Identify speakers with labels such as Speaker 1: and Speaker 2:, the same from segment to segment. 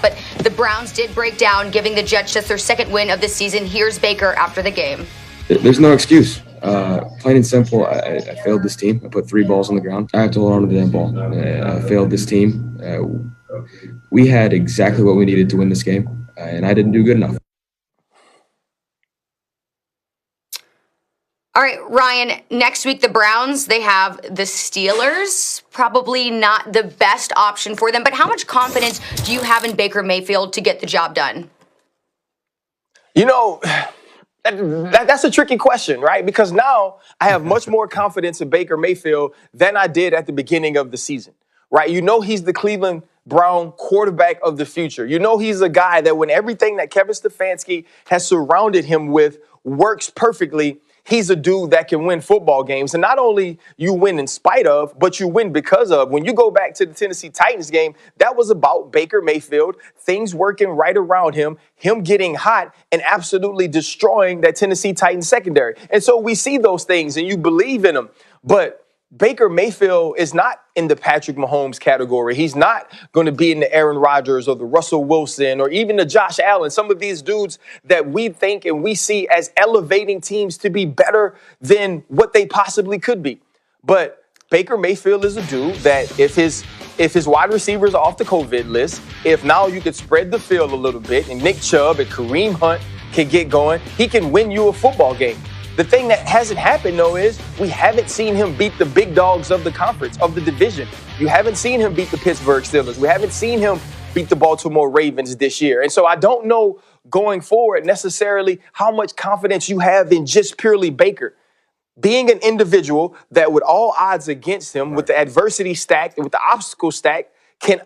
Speaker 1: but the Browns did break down, giving the Jets just their second win of the season. Here's Baker after the game.
Speaker 2: There's no excuse. Plain and simple, I failed this team. I put 3 balls on the ground. I have to hold on to the damn ball. I failed this team. We had exactly what we needed to win this game, and I didn't do good enough.
Speaker 1: All right, Ryan, next week the Browns, they have the Steelers. Probably not the best option for them, but how much confidence do you have in Baker Mayfield to get the job done?
Speaker 3: You know, that's a tricky question, right? Because now I have much more confidence in Baker Mayfield than I did at the beginning of the season, right? You know he's the Cleveland Brown quarterback of the future. You know he's a guy that when everything that Kevin Stefanski has surrounded him with works perfectly, he's a dude that can win football games. And not only you win in spite of, but you win because of. When you go back to the Tennessee Titans game, that was about Baker Mayfield, things working right around him getting hot and absolutely destroying that Tennessee Titans secondary. And so we see those things and you believe in them. But Baker Mayfield is not in the Patrick Mahomes category. He's not going to be in the Aaron Rodgers or the Russell Wilson or even the Josh Allen, some of these dudes that we think and we see as elevating teams to be better than what they possibly could be. But Baker Mayfield is a dude that if his wide receivers are off the COVID list, if now you could spread the field a little bit and Nick Chubb and Kareem Hunt can get going, he can win you a football game. The thing that hasn't happened, though, is we haven't seen him beat the big dogs of the conference, of the division. You haven't seen him beat the Pittsburgh Steelers. We haven't seen him beat the Baltimore Ravens this year. And so I don't know going forward necessarily how much confidence you have in just purely Baker. Being an individual that with all odds against him, with the adversity stacked, with the obstacle stacked, can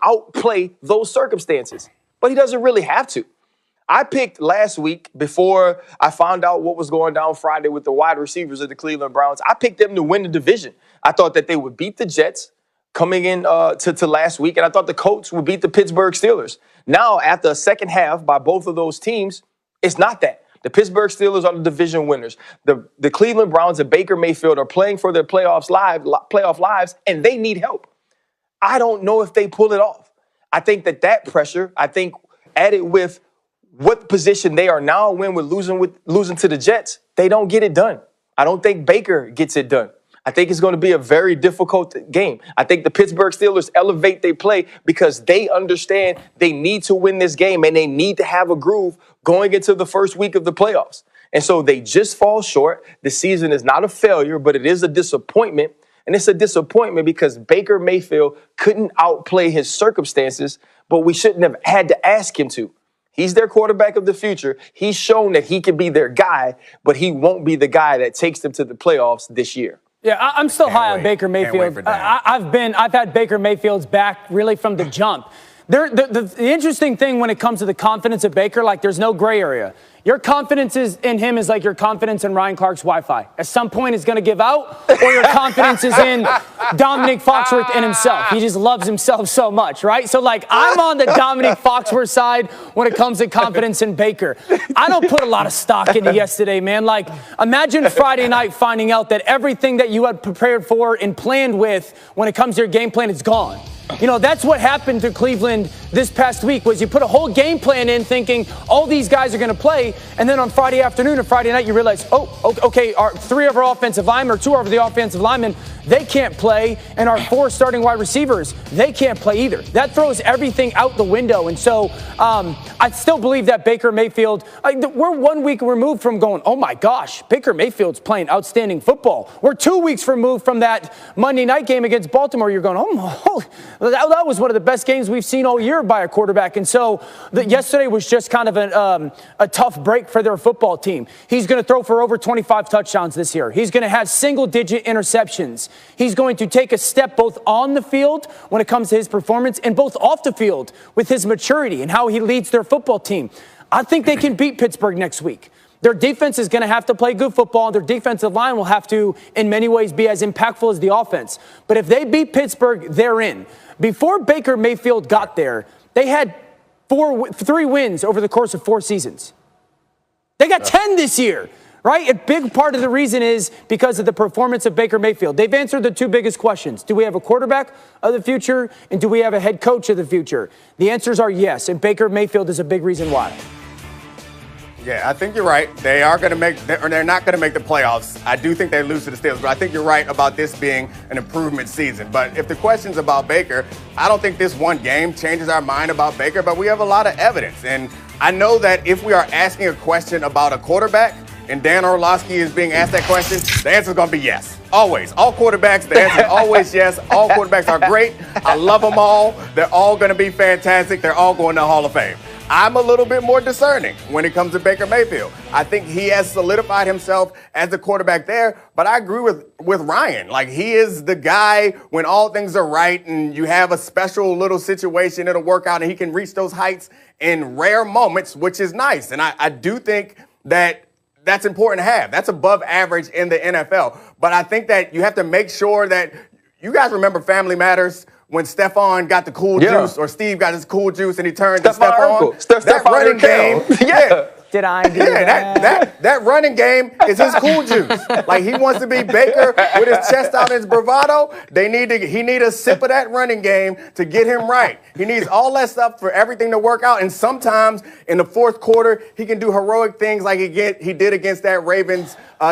Speaker 3: outplay those circumstances. But he doesn't really have to. I picked last week, before I found out what was going down Friday with the wide receivers of the Cleveland Browns, I picked them to win the division. I thought that they would beat the Jets coming in to last week, and I thought the Colts would beat the Pittsburgh Steelers. Now, after a second half by both of those teams, it's not that. The Pittsburgh Steelers are the division winners. The Cleveland Browns and Baker Mayfield are playing for their playoff lives, and they need help. I don't know if they pull it off. I think that pressure, added with what position they are now in with losing to the Jets, they don't get it done. I don't think Baker gets it done. I think it's going to be a very difficult game. I think the Pittsburgh Steelers elevate their play because they understand they need to win this game and they need to have a groove going into the first week of the playoffs. And so they just fall short. The season is not a failure, but it is a disappointment. And it's a disappointment because Baker Mayfield couldn't outplay his circumstances, but we shouldn't have had to ask him to. He's their quarterback of the future. He's shown that he can be their guy, but he won't be the guy that takes them to the playoffs this year.
Speaker 4: Yeah, I'm still high on Baker Mayfield. I've had Baker Mayfield's back really from the jump. The interesting thing when it comes to the confidence of Baker, like there's no gray area. Your confidence in him is like your confidence in Ryan Clark's Wi-Fi. At some point, it's going to give out, or your confidence is in Dominic Foxworth and himself. He just loves himself so much, right? So, like, I'm on the Dominic Foxworth side when it comes to confidence in Baker. I don't put a lot of stock into yesterday, man. Like, imagine Friday night finding out that everything that you had prepared for and planned with when it comes to your game plan is gone. You know, that's what happened to Cleveland this past week was you put a whole game plan in thinking all these guys are going to play, and then on Friday afternoon or Friday night you realize, okay, our 3 of our offensive linemen or 2 of the offensive linemen, they can't play, and our 4 starting wide receivers, they can't play either. That throws everything out the window, and so I still believe that Baker Mayfield, we're 1 week removed from going, oh my gosh, Baker Mayfield's playing outstanding football. We're 2 weeks removed from that Monday night game against Baltimore. You're going, that was one of the best games we've seen all year by a quarterback. And so yesterday was just kind of a tough break for their football team. He's going to throw for over 25 touchdowns this year. He's going to have single-digit interceptions. He's going to take a step both on the field when it comes to his performance and both off the field with his maturity and how he leads their football team. I think they can beat Pittsburgh next week. Their defense is going to have to play good football. Their defensive line will have to, in many ways, be as impactful as the offense. But if they beat Pittsburgh, they're in. Before Baker Mayfield got there, they had 3 wins over the course of 4 seasons. They got 10 this year, right? A big part of the reason is because of the performance of Baker Mayfield. They've answered the two biggest questions. Do we have a quarterback of the future, and do we have a head coach of the future? The answers are yes, and Baker Mayfield is a big reason why.
Speaker 5: Yeah, I think you're right. They're not going to make the playoffs. I do think they lose to the Steelers, but I think you're right about this being an improvement season. But if the question's about Baker, I don't think this one game changes our mind about Baker, but we have a lot of evidence. And I know that if we are asking a question about a quarterback and Dan Orlovsky is being asked that question, the answer is going to be yes. Always. All quarterbacks, the answer is always yes. All quarterbacks are great. I love them all. They're all going to be fantastic. They're all going to the Hall of Fame. I'm a little bit more discerning when it comes to Baker Mayfield. I think he has solidified himself as the quarterback there, but I agree with Ryan. Like, he is the guy when all things are right and you have a special little situation, it'll work out and he can reach those heights in rare moments, which is nice. And I do think that that's important to have. That's above average in the NFL. But I think that you have to make sure that you guys remember Family Matters when Stephon got the cool juice, or Steve got his cool juice and he turned to Stephon. That running game,
Speaker 4: Did I do that?
Speaker 5: That running game is his cool juice. Like, he wants to be Baker with his chest out and his bravado. He need a sip of that running game to get him right. He needs all that stuff for everything to work out. And sometimes in the fourth quarter, he can do heroic things like he did against that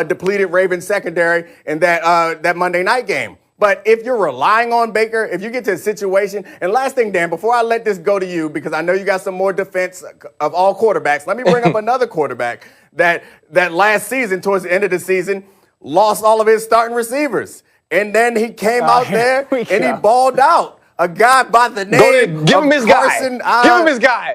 Speaker 5: depleted Ravens secondary in that Monday night game. But if you're relying on Baker, if you get to a situation, and last thing, Dan, before I let this go to you, because I know you got some more defense of all quarterbacks, let me bring up another quarterback that last season, towards the end of the season, lost all of his starting receivers. And then he came out there and he balled out. A guy by the name
Speaker 3: Give him his
Speaker 5: Carson.
Speaker 3: Give him his guy.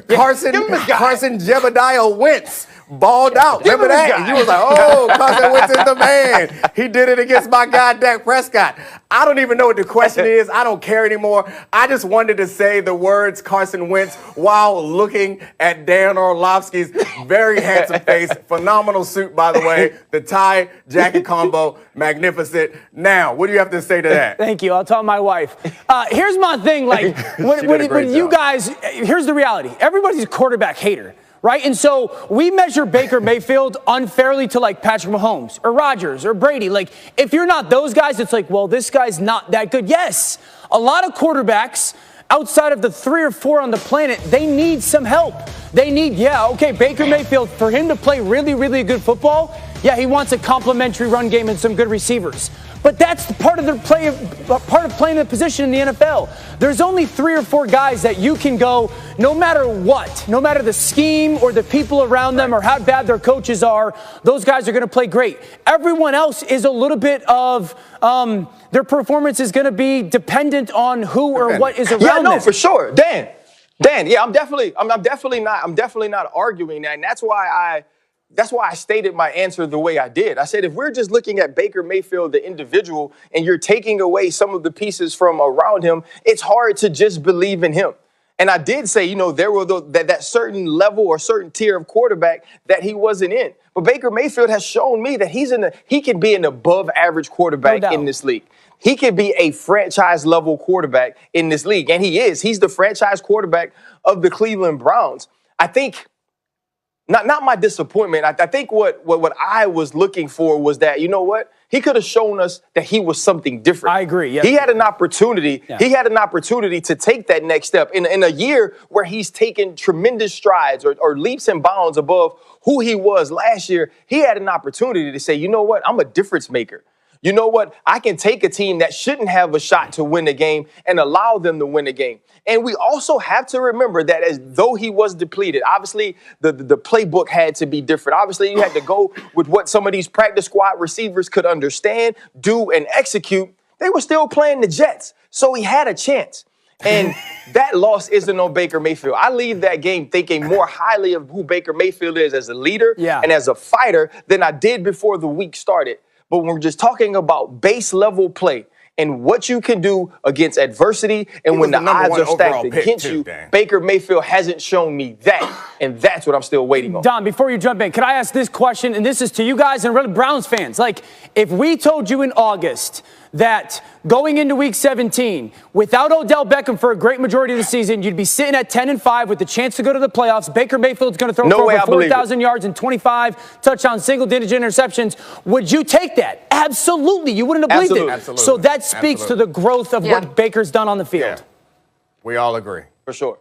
Speaker 5: Carson Jebediah Wentz balled out. Remember that? And you was like, oh, Carson Wentz is the man. He did it against my guy, Dak Prescott. I don't even know what the question is. I don't care anymore. I just wanted to say the words Carson Wentz while looking at Dan Orlovsky's very handsome face. Phenomenal suit, by the way. The tie, jacket combo, magnificent. Now, what do you have to say to that?
Speaker 4: Thank you. I'll tell my wife. Here's my thing. Like, when you guys, here's the reality. Everybody's a quarterback hater. Right? And so we measure Baker Mayfield unfairly to like Patrick Mahomes or Rodgers or Brady. Like, if you're not those guys, it's like, well, this guy's not that good. Yes, a lot of quarterbacks outside of the 3 or 4 on the planet, they need some help. They need, Baker Mayfield, for him to play really, really good football, he wants a complimentary run game and some good receivers. But that's part of playing the position in the NFL. There's only 3 or 4 guys that you can go, no matter what, no matter the scheme or the people around them or how bad their coaches are, those guys are going to play great. Everyone else is a little bit of their performance is going to be dependent on who or what is around them.
Speaker 3: For sure. Dan, I'm definitely not arguing that, and that's why I stated my answer the way I did. I said, if we're just looking at Baker Mayfield, the individual, and you're taking away some of the pieces from around him, it's hard to just believe in him. And I did say, there were that certain level or certain tier of quarterback that he wasn't in. But Baker Mayfield has shown me that he can be an above average quarterback in this league. He can be a franchise level quarterback in this league. And he is. He's the franchise quarterback of the Cleveland Browns. I think Not my disappointment. I think what I was looking for was that, you know what? He could have shown us that he was something different.
Speaker 4: I agree. Yep.
Speaker 3: He had an opportunity. Yeah. He had an opportunity to take that next step in a year where he's taken tremendous strides or leaps and bounds above who he was last year. He had an opportunity to say, you know what? I'm a difference maker. You know what? I can take a team that shouldn't have a shot to win the game and allow them to win the game. And we also have to remember that as though he was depleted, obviously the playbook had to be different. Obviously, you had to go with what some of these practice squad receivers could understand, do, and execute. They were still playing the Jets, so he had a chance. And that loss isn't on Baker Mayfield. I leave that game thinking more highly of who Baker Mayfield is as a leader and as a fighter than I did before the week started. But when we're just talking about base level play and what you can do against adversity and when the odds are stacked against you, Baker Mayfield hasn't shown me that. And that's what I'm still waiting on.
Speaker 4: Don, before you jump in, could I ask this question? And this is to you guys and really Browns fans. Like, if we told you in August that going into week 17, without Odell Beckham for a great majority of the season, you'd be sitting at 10-5 with the chance to go to the playoffs. Baker Mayfield's going to throw for over 4,000 yards and 25 touchdowns, single-digit interceptions. Would you take that? Absolutely. You wouldn't have believed it.
Speaker 5: Absolutely.
Speaker 4: So that speaks to the growth of what Baker's done on the field.
Speaker 5: Yeah. We all agree.
Speaker 3: For sure.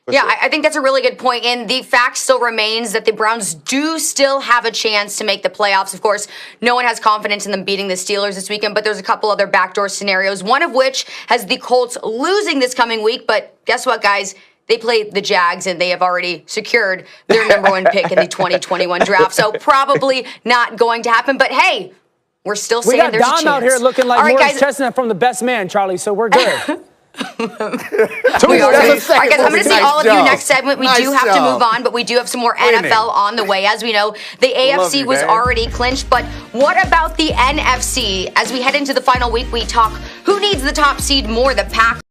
Speaker 1: I think that's a really good point. And the fact still remains that the Browns do still have a chance to make the playoffs. Of course, no one has confidence in them beating the Steelers this weekend, but there's a couple other backdoor scenarios, one of which has the Colts losing this coming week. But guess what, guys? They play the Jags, and they have already secured their number one pick in the 2021 draft. So probably not going to happen. But hey, we're still saying there's a chance.
Speaker 4: We got Dom out here looking like Morris
Speaker 1: guys.
Speaker 4: Chestnut from The Best Man, Charlie, so we're good.
Speaker 1: We are. All right, guys, I'm going to see all of you next segment. We do have to move on, but we do have some more NFL on the way. As we know, the AFC was already clinched, but what about the NFC? As we head into the final week, we talk who needs the top seed more, the Packers